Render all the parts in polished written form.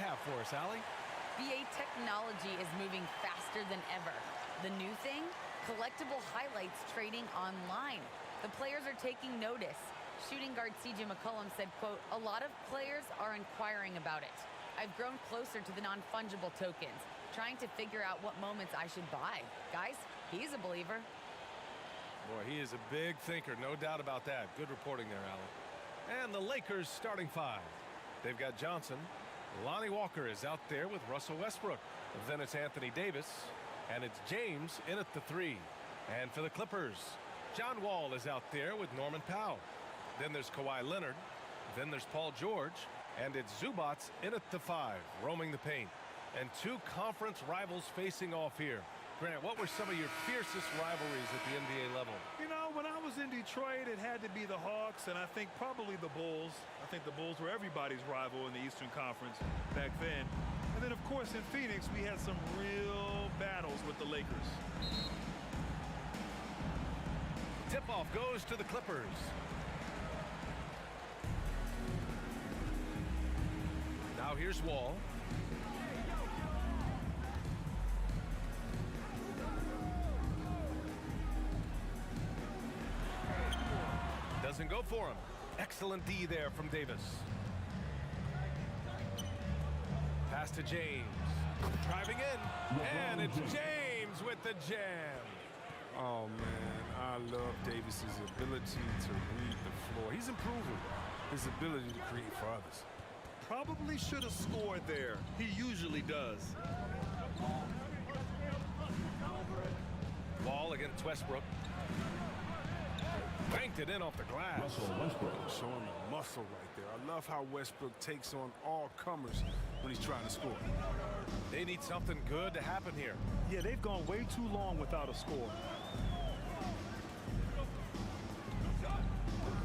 have for us, Allie? BA technology is moving faster than ever. The new thing? Collectible highlights trading online. The players are taking notice. Shooting guard CJ McCollum said, quote, "A lot of players are inquiring about it. I've grown closer to the non-fungible tokens, trying to figure out what moments I should buy." Guys, he's a believer. Boy, he is a big thinker, no doubt about that. Good reporting there, Allie. And the Lakers starting five. They've got Johnson. Lonnie Walker is out there with Russell Westbrook. Then it's Anthony Davis. And it's James in at the three. And for the Clippers, John Wall is out there with Norman Powell. Then there's Kawhi Leonard. Then there's Paul George. And it's Zubats in at the five, roaming the paint. And two conference rivals facing off here. Grant, what were some of your fiercest rivalries at the NBA level? You know, when I was in Detroit, it had to be the Hawks, and I think probably the Bulls. I think the Bulls were everybody's rival in the Eastern Conference back then. And then, of course, in Phoenix, we had some real battles with the Lakers. Tip-off goes to the Clippers. Now here's Wall. Doesn't go for him. Excellent D there from Davis. Pass to James. Driving in. And it's James with the jam. Oh, man, I love Davis's ability to read the floor. He's improving his ability to create for others. Probably should have scored there. He usually does. Ball against Westbrook. Banked it in off the glass. Russell Westbrook. Showing the muscle right there. I love how Westbrook takes on all comers when he's trying to score. They need something good to happen here. Yeah, they've gone way too long without a score.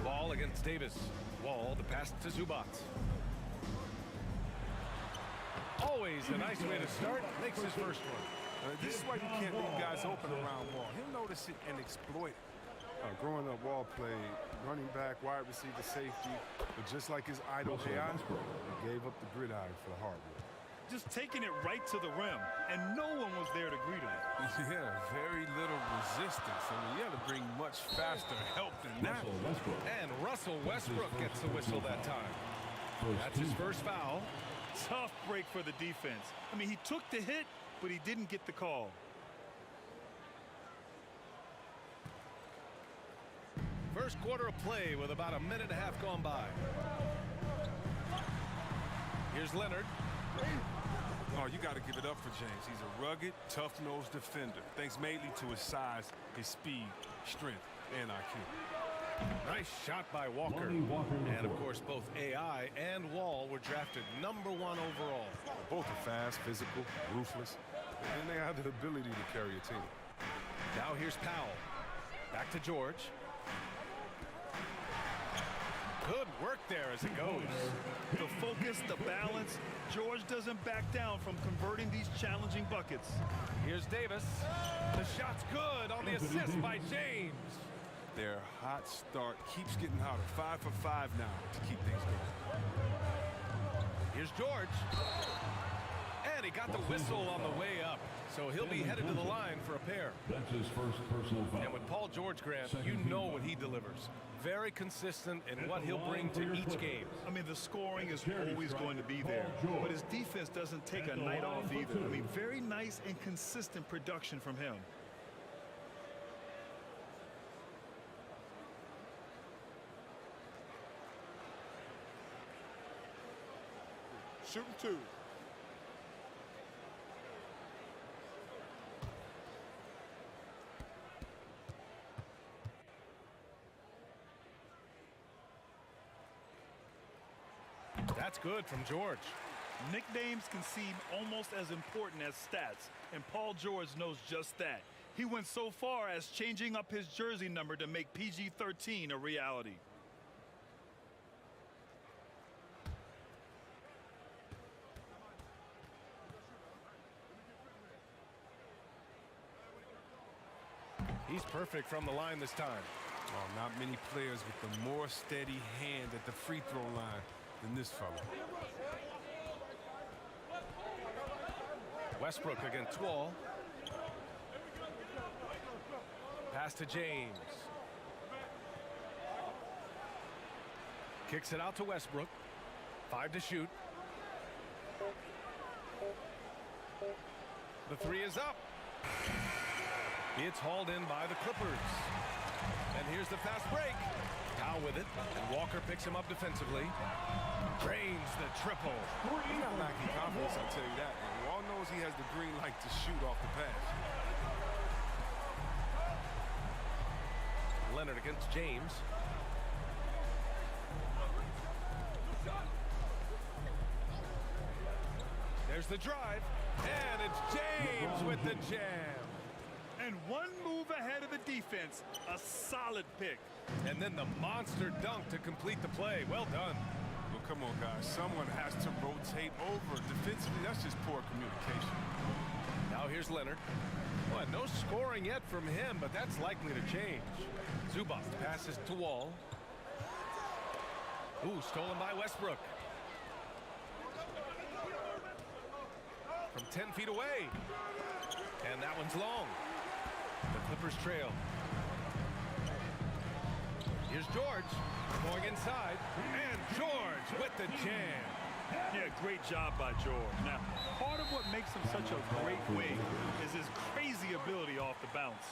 Ball against Davis. Wall, the pass to Zubats. Always a nice way to start. Makes his first one. This is why you can't leave guys open around Wall. He'll notice it and exploit it. Growing up, Wall played running back, wide receiver, safety, but just like his idol AI, he gave up the gridiron for the hard work. Just taking it right to the rim, and no one was there to greet him. Yeah, very little resistance. I mean, you got to bring much faster help than that. And Russell Westbrook gets the whistle that time. That's his first foul. Tough break for the defense. I mean, he took the hit, but he didn't get the call. First quarter of play with about a minute and a half gone by. Here's Leonard. Oh, you got to give it up for James. He's a rugged, tough-nosed defender, thanks mainly to his size, his speed, strength, and IQ. Nice shot by Walker. And, of course, both AI and Wall were drafted #1 overall. Both are fast, physical, ruthless, and they have the ability to carry a team. Now here's Powell. Back to George. Good work there as it goes. The focus, the balance. George doesn't back down from converting these challenging buckets. Here's Davis. The shot's good on the assist by James. Their hot start keeps getting hotter. 5 for 5 now to keep things going. Here's George. And he got the whistle on the way up. So he'll be headed to the line for a pair. That's his first personal foul. And with Paul George, Grant, you know what he delivers. Very consistent in what he'll bring to each game. I mean, the scoring is always going to be there, but his defense doesn't take a night off either. I mean, very nice and consistent production from him. Shooting two. That's good from George. Nicknames can seem almost as important as stats, and Paul George knows just that. He went so far as changing up his jersey number to make PG-13 a reality. He's perfect from the line this time. Oh, not many players with a more steady hand at the free throw line than this fella. Westbrook against Wall. Pass to James. Kicks it out to Westbrook. 5 to shoot. The three is up. It's hauled in by the Clippers. And here's the fast break. Howe with it, and Walker picks him up defensively. Drains the triple. He's not lacking confidence, I'll tell you that. And Wall knows he has the green light to shoot off the pass. Leonard against James. There's the drive, and it's James with the jam. And one move ahead of the defense. A solid pick. And then the monster dunk to complete the play. Well done. Well, come on, guys. Someone has to rotate over. Defensively, that's just poor communication. Now here's Leonard. Well, no scoring yet from him, but that's likely to change. Zubac passes to Wall. Ooh, stolen by Westbrook. From 10 feet away. And that one's long. The Clippers trail. Here's George going inside. And George with the jam. Yeah, great job by George. Now, part of what makes him such a great wing is his crazy ability off the bounce.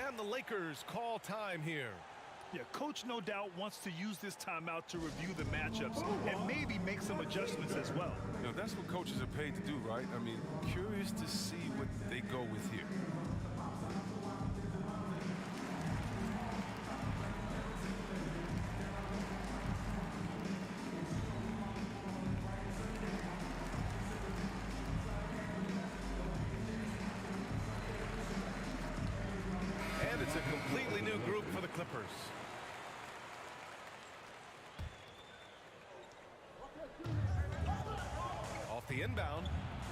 And the Lakers call time here. Yeah, coach no doubt wants to use this timeout to review the matchups and maybe make some adjustments as well. You know, that's what coaches are paid to do, right? I mean, curious to see what they go with here. And it's a completely new group for the Clippers. Off the inbound,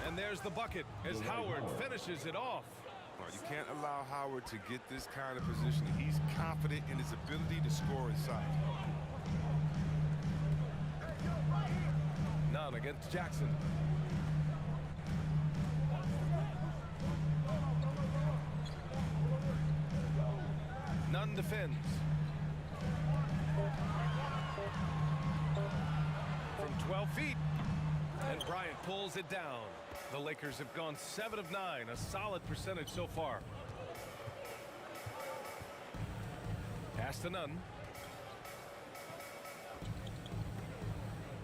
and there's the bucket as Howard finishes it off. Well, you can't allow Howard to get this kind of positioning. He's confident in his ability to score inside. Nunn against Jackson. Nunn defends. From 12 feet. And Bryant pulls it down. The Lakers have gone 7 of 9, a solid percentage so far. Pass to Nunn.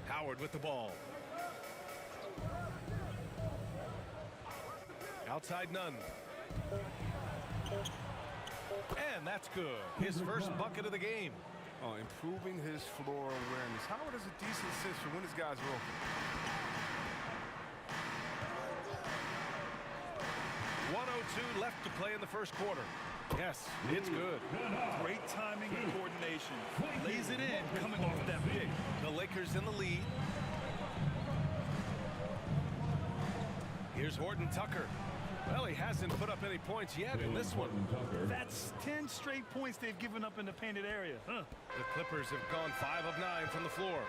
Howard with the ball. Outside Nunn. And that's good. His first bucket of the game. Oh, improving his floor awareness. Howard has a decent sense for when his guys are open. 1:02 left to play in the first quarter. Yes, it's good. Great timing and coordination. Lays it in coming off that pick. The Lakers in the lead. Here's Horton Tucker. Well, he hasn't put up any points yet in this one. That's 10 straight points they've given up in the painted area. The Clippers have gone 5 of 9 from the floor.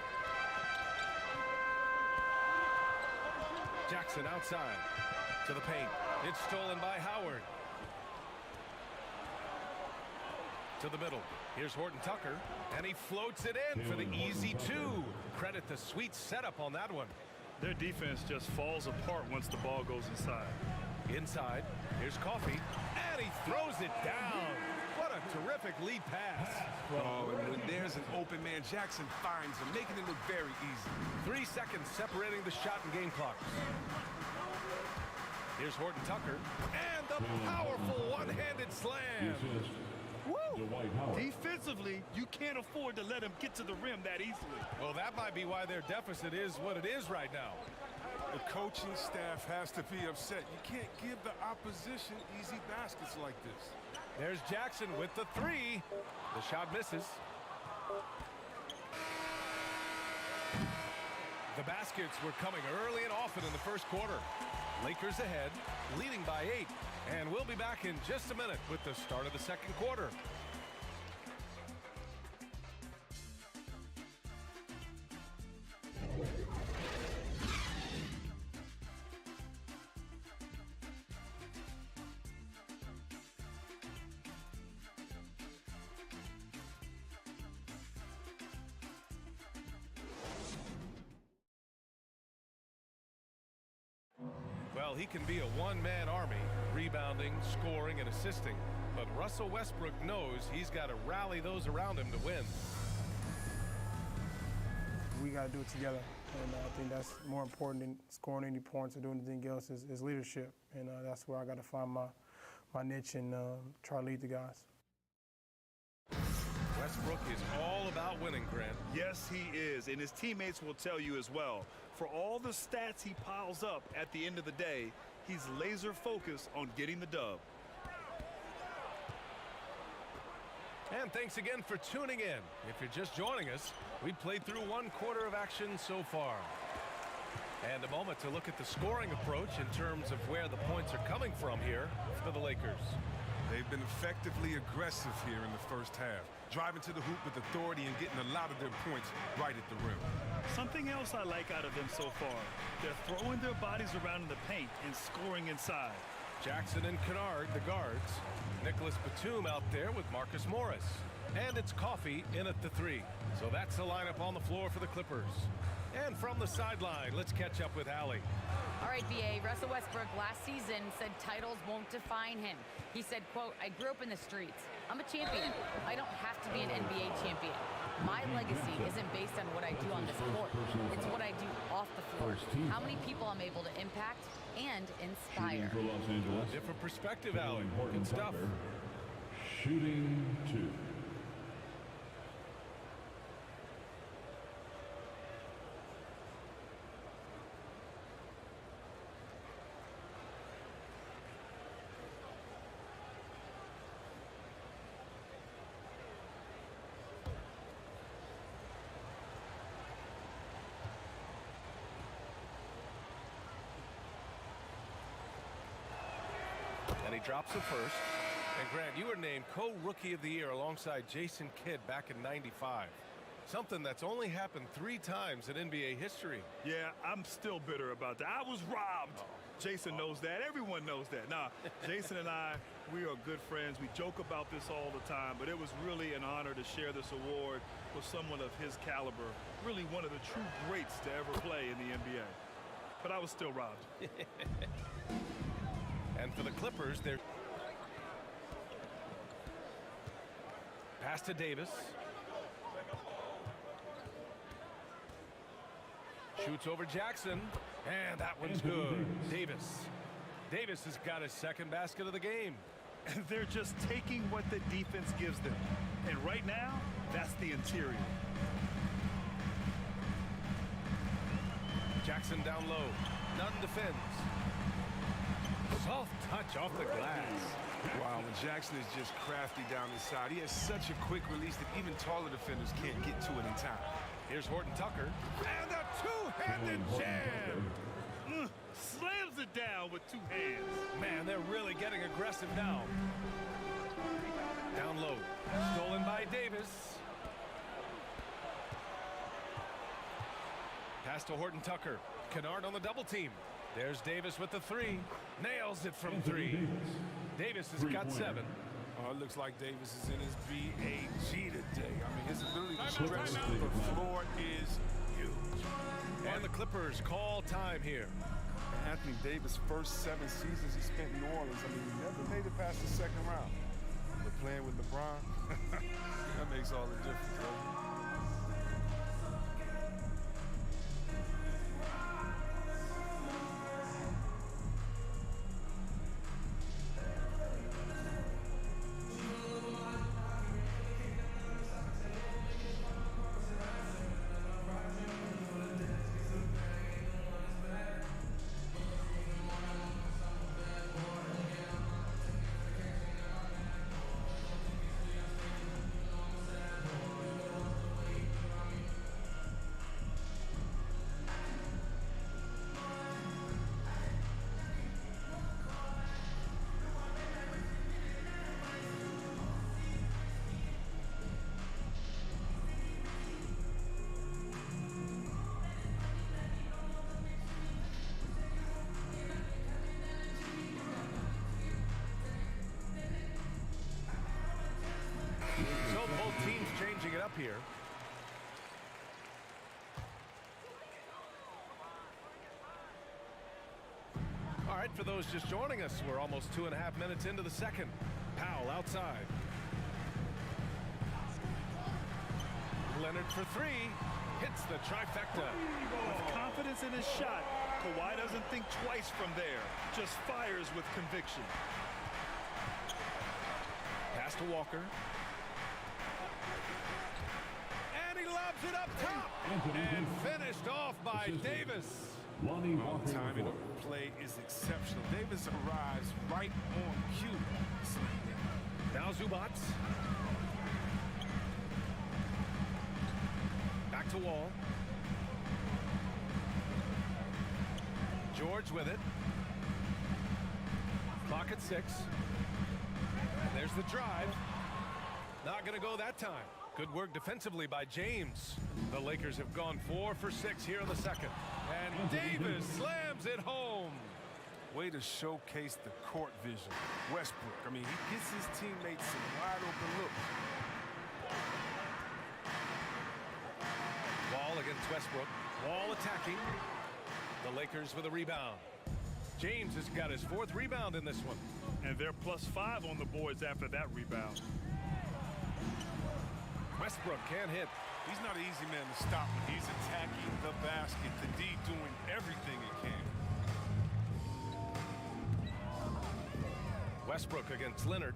Jackson outside to the paint. It's stolen by Howard. To the middle. Here's Horton Tucker, and he floats it in for the easy 2. Credit the sweet setup on that one. Their defense just falls apart once the ball goes inside. Inside, here's Coffey, and he throws it down. What a terrific lead pass. Oh, and when there's an open man, Jackson finds him, making it look very easy. 3 seconds separating the shot and game clocks. Here's Horton Tucker, and the powerful one-handed slam. Woo! Defensively, you can't afford to let him get to the rim that easily. Well, that might be why their deficit is what it is right now. The coaching staff has to be upset. You can't give the opposition easy baskets like this. There's Jackson with the 3. The shot misses. The baskets were coming early and often in the first quarter. Lakers ahead, leading by 8. And we'll be back in just a minute with the start of the second quarter. Well, he can be a one-man army, rebounding, scoring, and assisting. But Russell Westbrook knows he's got to rally those around him to win. We got to do it together. And I think that's more important than scoring any points or doing anything else is leadership. And that's where I got to find my niche and try to lead the guys. Westbrook is all about winning, Grant. Yes, he is, and his teammates will tell you as well. For all the stats he piles up at the end of the day, he's laser focused on getting the dub. And thanks again for tuning in. If you're just joining us, we've played through one quarter of action so far. And a moment to look at the scoring approach in terms of where the points are coming from here for the Lakers. They've been effectively aggressive here in the first half, driving to the hoop with authority and getting a lot of their points right at the rim. Something else I like out of them so far, they're throwing their bodies around in the paint and scoring inside. Jackson and Kennard, the guards. Nicholas Batum out there with Marcus Morris. And it's Coffey in at the 3. So that's the lineup on the floor for the Clippers. And from the sideline, let's catch up with Allie. All right, BA, Russell Westbrook last season said titles won't define him. He said, quote, "I grew up in the streets. I'm a champion. I don't have to be an NBA champion. My legacy isn't based on what I do on this court. It's what I do off the floor. How many people I'm able to impact and inspire." For Los Angeles. Different perspective, Allie. Horton Good stuff. Tucker, shooting 2. And he drops it first. And Grant, you were named co-rookie of the year alongside Jason Kidd back in '95. Something that's only happened 3 times in NBA history. Yeah, I'm still bitter about that. I was robbed. Jason knows that. Everyone knows that. Nah, Jason and I, we are good friends. We joke about this all the time, but it was really an honor to share this award with someone of his caliber. Really one of the true greats to ever play in the NBA. But I was still robbed. And for the Clippers, they're pass to Davis. Shoots over Jackson, and that one's good. Davis has got his second basket of the game. And they're just taking what the defense gives them. And right now, that's the interior. Jackson down low. Nunn defends. Soft touch off the glass. Wow, and Jackson is just crafty down the side. He has such a quick release that even taller defenders can't get to it in time. Here's Horton Tucker. And a two-handed jam. Slams it down with 2 hands. Man, they're really getting aggressive now. Down low. Stolen by Davis. Pass to Horton Tucker. Kennard on the double team. There's Davis with the 3. Nails it from 3. Davis has got 7. Oh, it looks like Davis is in his BAG today. I mean, his ability to stretch the floor is huge. And the Clippers call time here. Anthony Davis' first 7 seasons he spent in New Orleans, I mean, he never made it past the second round. But playing with LeBron, that makes all the difference, right? So both teams changing it up here. All right, right, for those just joining us, we're almost 2.5 minutes into the second. Powell outside. Leonard for three. Hits the trifecta. With confidence in his shot, Kawhi doesn't think twice from there. Just fires with conviction. Pass to Walker. And he lobs it up top. And finished off by Davis. Lonnie Walker. Timing of the play is exceptional. Davis arrives right on cue. Now Zubac. Back to Wall. George with it. Clock at 6. And there's the drive. Not going to go that time. Good work defensively by James. The Lakers have gone 4 for 6 here in the second. And Davis slams it home. Way to showcase the court vision. Westbrook, I mean, he gets his teammates some wide open looks. Wall against Westbrook. Wall attacking. The Lakers with a rebound. James has got his 4th rebound in this one. And they're +5 on the boards after that rebound. Westbrook can't hit. He's not an easy man to stop when he's attacking the basket. The D doing everything it can. Westbrook against Leonard.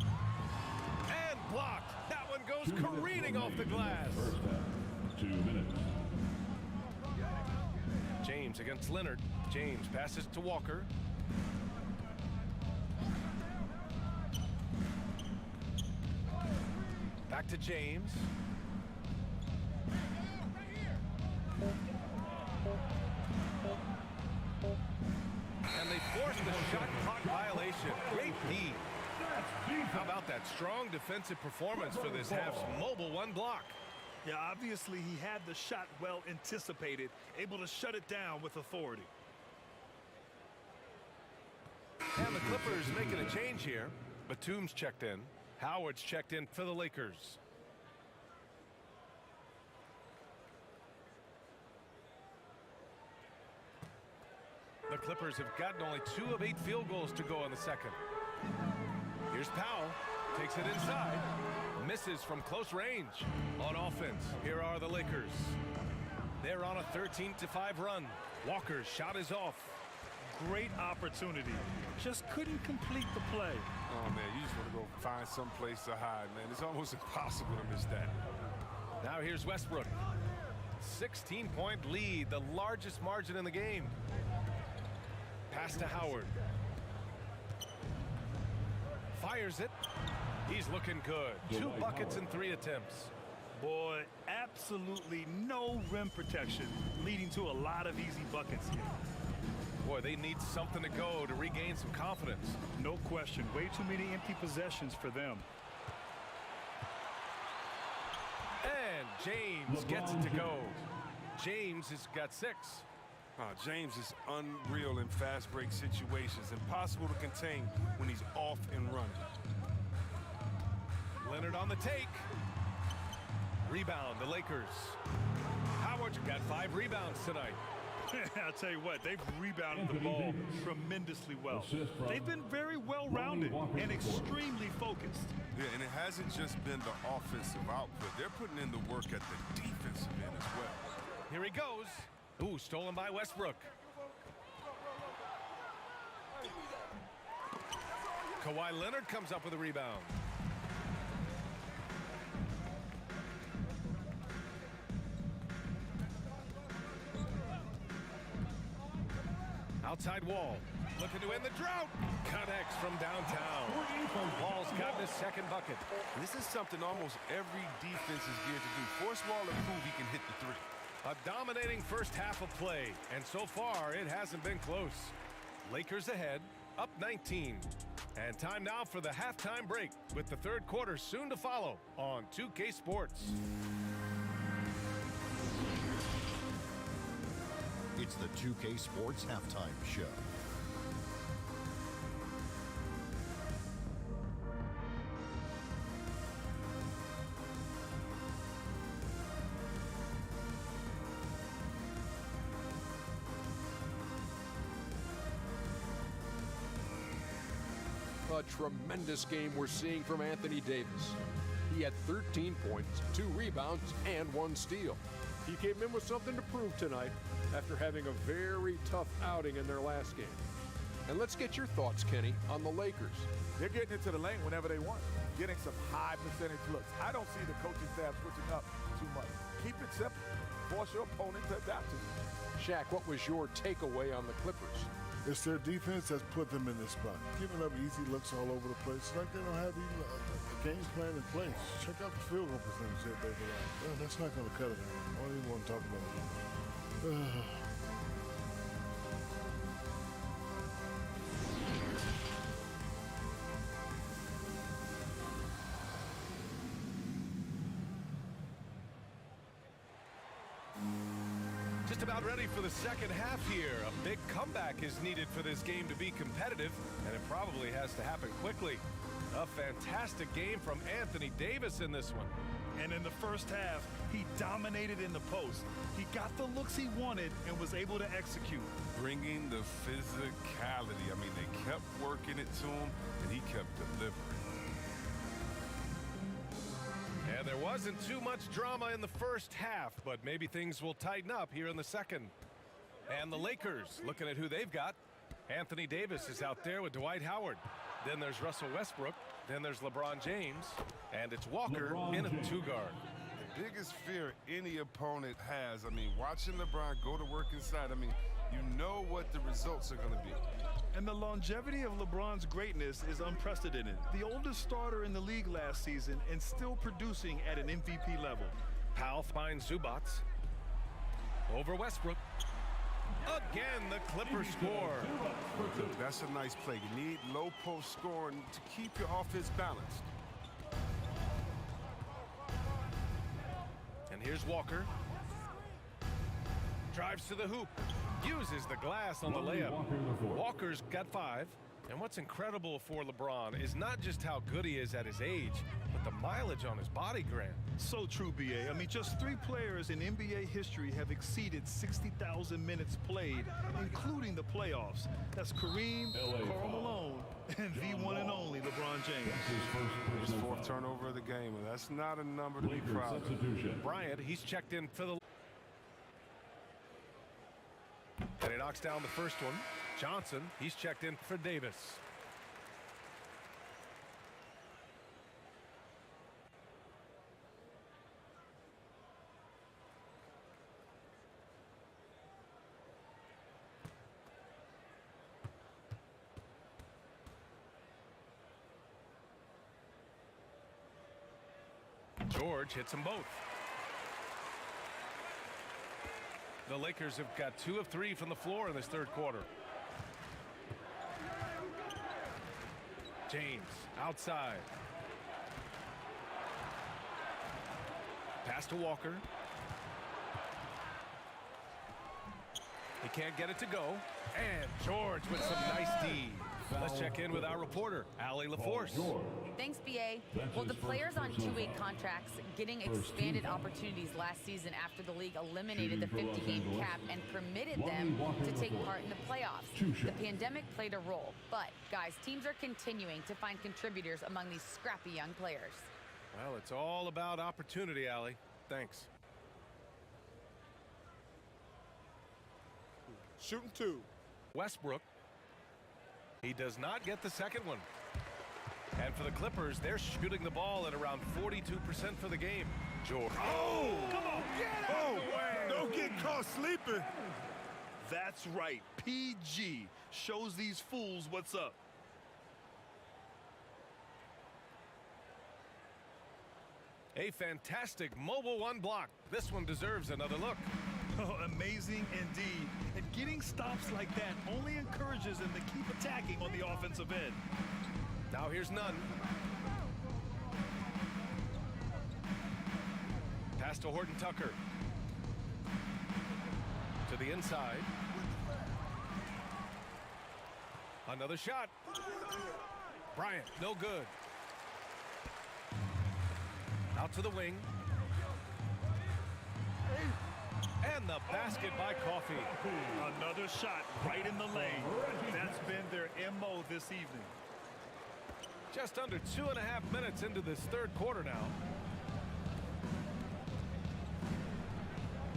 And blocked. That one goes careening off the glass. First half, 2 minutes. James against Leonard. James passes to Walker. Back to James. And they forced the shot clock violation. Great D. How about that strong defensive performance for this half's mobile 1 block? Yeah, obviously he had the shot well anticipated, able to shut it down with authority. And the Clippers making a change here. Batum's checked in. Howard's checked in for the Lakers. The Clippers have gotten only 2 of 8 field goals to go in the second. Here's Powell. Takes it inside. Misses from close range. On offense, here are the Lakers. They're on a 13-5 run. Walker's shot is off. Great opportunity. Just couldn't complete the play. Oh, man, you just want to go find some place to hide, man. It's almost impossible to miss that. Now here's Westbrook. 16-point lead, the largest margin in the game. Pass to Howard. Fires it. He's looking good. 2 buckets in 3 attempts. Boy, absolutely no rim protection, leading to a lot of easy buckets here. Boy, they need something to go to regain some confidence. No question. Way too many empty possessions for them. And James gets it to go. James has got 6. James is unreal in fast break situations. Impossible to contain when he's off and running. Leonard on the take. Rebound, the Lakers. Howard's got 5 rebounds tonight. I'll tell you what, they've rebounded the ball tremendously well. They've been very well-rounded and extremely focused. Yeah, and it hasn't just been the offensive output. They're putting in the work at the defensive end as well. Here he goes. Ooh, stolen by Westbrook. Kawhi Leonard comes up with a rebound. Outside Wall, looking to end the drought. Connects from downtown. Wall's gotten his 2nd bucket. This is something almost every defense is geared to do. Force Wall to prove he can hit the 3. A dominating first half of play, and so far it hasn't been close. Lakers ahead, up 19. And time now for the halftime break, with the 3rd quarter soon to follow on 2K Sports. It's the 2K Sports Halftime Show. a tremendous game we're seeing from Anthony Davis. He had 13 points, 2 rebounds, and 1 steal. He came in with something to prove tonight after having a very tough outing in their last game. And let's get your thoughts, Kenny, on the Lakers. They're getting into the lane whenever they want, getting some high percentage looks. I don't see the coaching staff switching up too much. Keep it simple. Force your opponent to adapt to you. Shaq, what was your takeaway on the Clippers? It's their defense that's put them in this spot. Giving up easy looks all over the place. It's like they don't have even a game plan in place. Check out the field goal percentage that they've allowed. Well, that's not going to cut it. I don't even want to talk about it. Just about ready for the second half here. A big comeback is needed for this game to be competitive, and it probably has to happen quickly. A fantastic game from Anthony Davis in this one. And in the first half, he dominated in the post. He got the looks he wanted and was able to execute. Bringing the physicality. I mean, they kept working it to him, and he kept delivering. And there wasn't too much drama in the first half, but maybe things will tighten up here in the second. And the Lakers, looking at who they've got. Anthony Davis is out there with Dwight Howard. Then there's Russell Westbrook. Then there's LeBron James. And it's Walker in a 2-guard. The biggest fear any opponent has, I mean, watching LeBron go to work inside, I mean, you know what the results are going to be. And the longevity of LeBron's greatness is unprecedented. The oldest starter in the league last season and still producing at an MVP level. Powell finds Zubac. Over Westbrook. Again, the Clippers score. That's a nice play. You need low post scoring to keep your offense balanced. And here's Walker. Drives to the hoop. Uses the glass on the layup. Walker's got 5. And what's incredible for LeBron is not just how good he is at his age, but the mileage on his body, Grant. So true, B.A. I mean, just 3 players in NBA history have exceeded 60,000 minutes played, including the playoffs. That's Kareem, Karl Malone, and the one and only LeBron James. His 4th turnover of the game, and that's not a number to be proud of. Bryant, he's checked in for the... And he knocks down the first one. Johnson, he's checked in for Davis. George hits them both. The Lakers have got 2 of 3 from the floor in this 3rd quarter. James outside. Pass to Walker. He can't get it to go. And George with some nice D. Let's check in with our reporter, Allie LaForce. Thanks, BA. Well, the players on 2-way contracts getting expanded opportunities last season after the league eliminated the 50-game cap and permitted them to take part in the playoffs. The pandemic played a role, but, guys, teams are continuing to find contributors among these scrappy young players. Well, it's all about opportunity, Allie. Thanks. Shooting 2. Westbrook. He does not get the second one. And for the Clippers, they're shooting the ball at around 42% for the game. George. Oh, come on, get out of the way. Don't get caught sleeping. That's right. PG shows these fools what's up. A fantastic mobile 1 block. This one deserves another look. Oh, amazing indeed. And getting stops like that only encourages them to keep attacking on the offensive end. Now here's Nunn. Pass to Horton Tucker. To the inside. Another shot. Bryant, no good. Out to the wing. And the basket by Coffey. Another shot right in the lane. That's been their MO this evening. Just under 2.5 minutes into this third quarter now.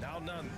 Now none.